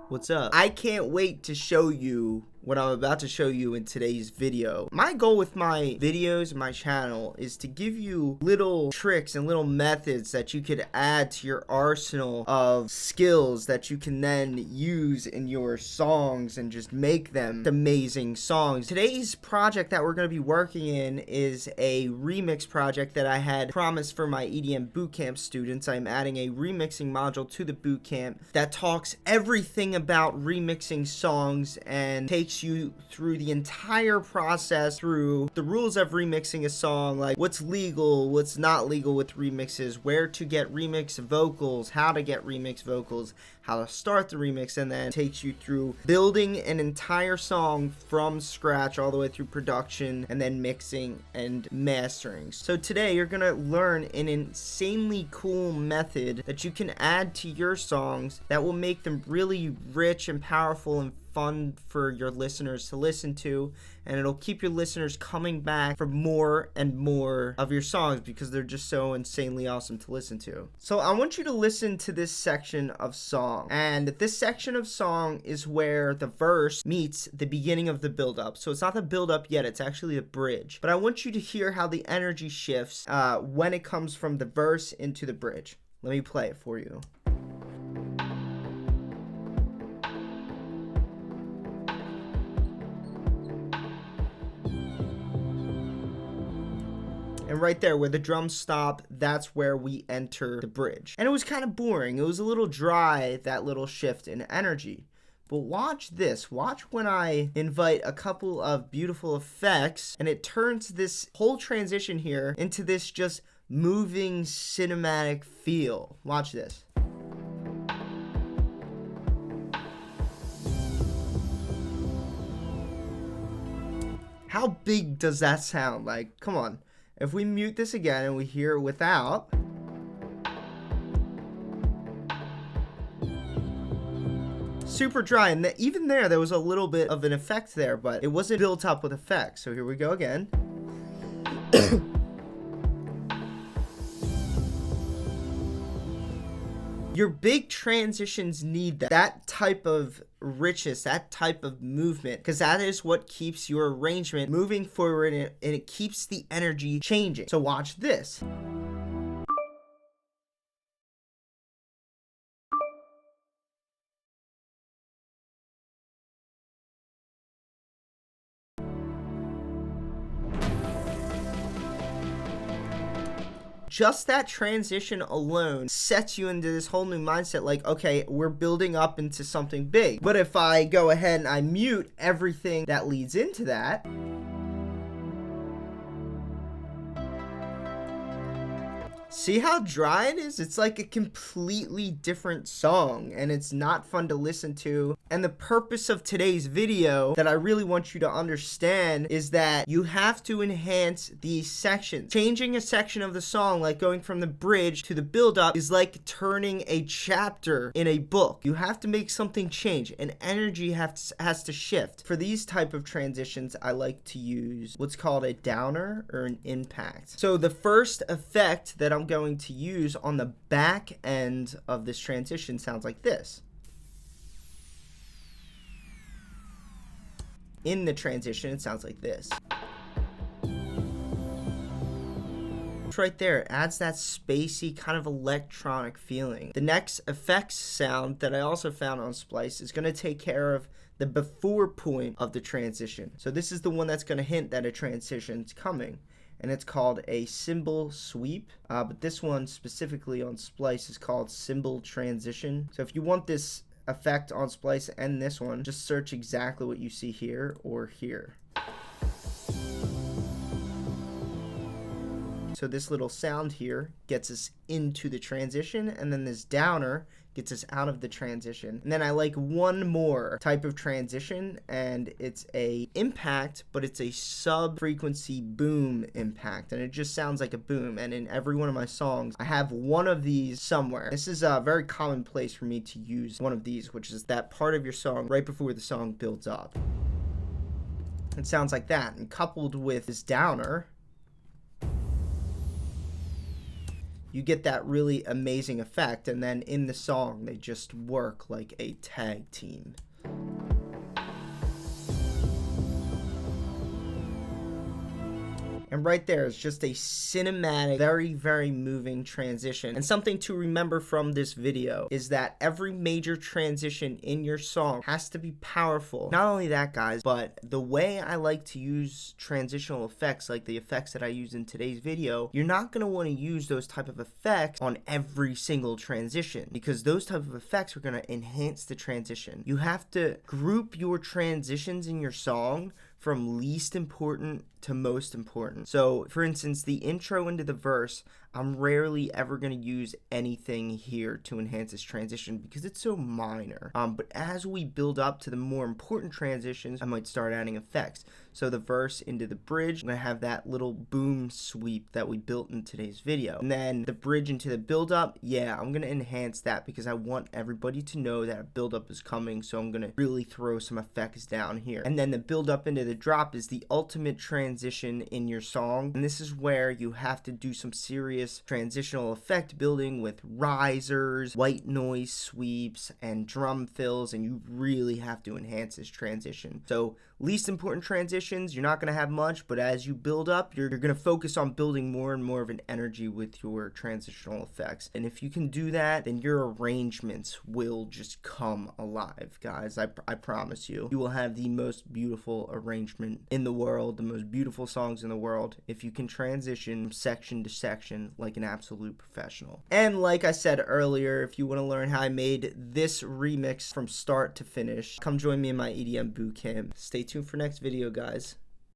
What's up? I can't wait to show you what I'm about to show you in today's video. My goal with my videos, my channel, is to give you little tricks and little methods that you could add to your arsenal of skills that you can then use in your songs and just make them amazing songs. Today's project that we're going to be working in is a remix project that I had promised for my EDM bootcamp students. I'm adding a remixing module to the bootcamp that talks everything about remixing songs and takes you through the entire process, through the rules of remixing a song, like what's legal, what's not legal with remixes, where to get remix vocals, how to get remix vocals, how to start the remix, and then takes you through building an entire song from scratch all the way through production and then mixing and mastering. So today you're gonna learn an insanely cool method that you can add to your songs that will make them really rich and powerful and fun for your listeners to listen to, and it'll keep your listeners coming back for more and more of your songs because they're just so insanely awesome to listen to. So I want you to listen to this section of song, and this section of song is where the verse meets the beginning of the build-up. So it's not the build-up yet, it's actually the bridge, but I want you to hear how the energy shifts when it comes from the verse into the bridge. Let me play it for you. And right there where the drums stop, that's where we enter the bridge. And it was kind of boring. It was a little dry, that little shift in energy. But watch this. Watch when I invite a couple of beautiful effects and it turns this whole transition here into this just moving cinematic feel. Watch this. How big does that sound? Like, come on. If we mute this again and we hear it without, super dry, and even there was a little bit of an effect there, but it wasn't built up with effects. So here we go again. Your big transitions need that type of richness, that type of movement, because that is what keeps your arrangement moving forward, and it keeps the energy changing. So watch this. Just that transition alone sets you into this whole new mindset, like, okay, we're building up into something big. But if I go ahead and I mute everything that leads into that, see how dry it is? It's like a completely different song, and it's not fun to listen to. And the purpose of today's video that I really want you to understand is that you have to enhance these sections. Changing a section of the song, like going from the bridge to the build-up, is like turning a chapter in a book. You have to make something change, and energy has to shift. For these type of transitions, I like to use what's called a downer or an impact. So the first effect that I'm going to use on the back end of this transition sounds like this. In the transition, it sounds like this. Right there, it adds that spacey kind of electronic feeling. The next effects sound that I also found on Splice is going to take care of the before point of the transition. So this is the one that's going to hint that a transition's coming, and it's called a cymbal sweep, but this one specifically on Splice is called cymbal transition. So if you want this effect on Splice and this one, just search exactly what you see here or here. So this little sound here gets us into the transition, and then this downer gets us out of the transition. And then I like one more type of transition, and it's a impact, but it's a sub-frequency boom impact, and it just sounds like a boom. And in every one of my songs, I have one of these somewhere. This is a very common place for me to use one of these, which is that part of your song right before the song builds up. It sounds like that, and coupled with this downer, you get that really amazing effect, and then in the song they just work like a tag team. And right there is just a cinematic, very, very moving transition. And something to remember from this video is that every major transition in your song has to be powerful. Not only that, guys, but the way I like to use transitional effects, like the effects that I use in today's video, you're not going to want to use those type of effects on every single transition, because those type of effects are going to enhance the transition. You have to group your transitions in your song from least important to most important. So, for instance, the intro into the verse, I'm rarely ever going to use anything here to enhance this transition because it's so minor. But as we build up to the more important transitions, I might start adding effects. So the verse into the bridge, I'm going to have that little boom sweep that we built in today's video. And then the bridge into the build up, yeah, I'm going to enhance that because I want everybody to know that a build up is coming. So I'm going to really throw some effects down here. And then the build up into the drop is the ultimate transition in your song. And this is where you have to do some serious transitional effect building with risers, white noise sweeps, and drum fills, and you really have to enhance this transition. So least important transitions, you're not going to have much, but as you build up, you're going to focus on building more and more of an energy with your transitional effects. And if you can do that, then your arrangements will just come alive, guys. I promise you. You will have the most beautiful arrangement in the world, the most beautiful songs in the world, if you can transition section to section like an absolute professional. And like I said earlier, if you want to learn how I made this remix from start to finish, come join me in my EDM bootcamp. Stay tuned for next video, guys.